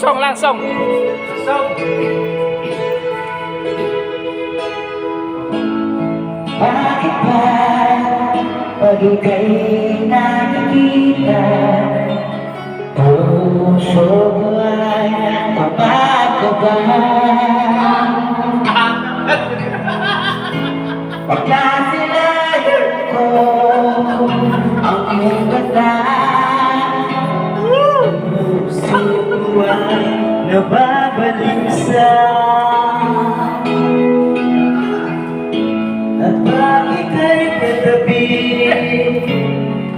song langsung. Bakit ba pag ika'y nakikita, puso ko ay mapapaba? Pagka sinayon ko ang iyong ganda, puso ko ay nababalisa. At pag ika'y katabi,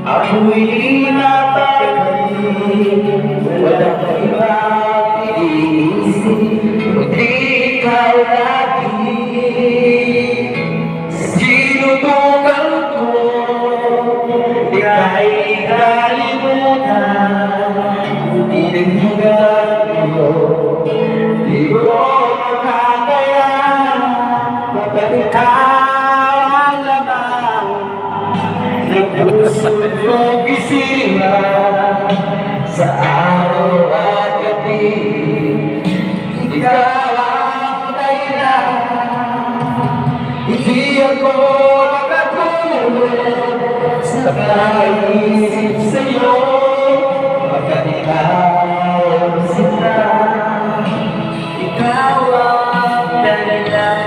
ako'y napakali. Walang ibang iniisip, kundi ikaw lagi. Sinubukan ko, ika'y kalimutan. Tinagdagan mo, di ko makakaya. Bakit puso ko gisira sa araw at gabi, ikaw ang dahilan. Hindi ako nakatulog sa pag-iisip sa'yo, pagkat ikaw sinta, ikaw ang dahilan.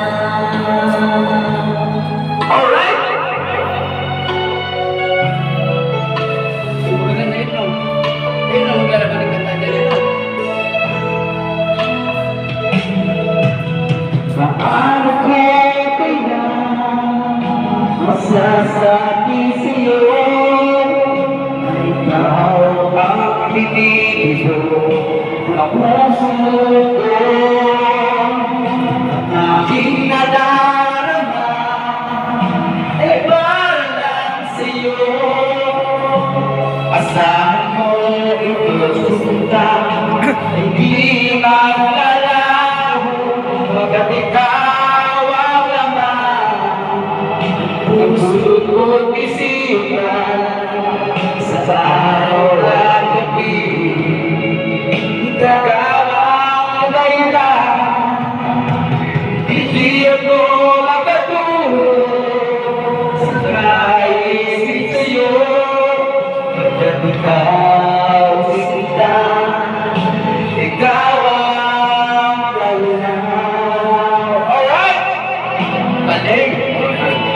Alright! Paano ko kaya masasabi sa'yo na ikaw ang pinili ko, ang puso ko, ang aking nadarama ay para lang sa'yo. Asahan mo ito susunta, hindi maglalaho, pagkat ikaw ang laman. Puso ko't isipan sa araw at gabi, ikaw ang dahilan. Hindi ako makatulog sa kaisip sa'yo, pagkat ikaw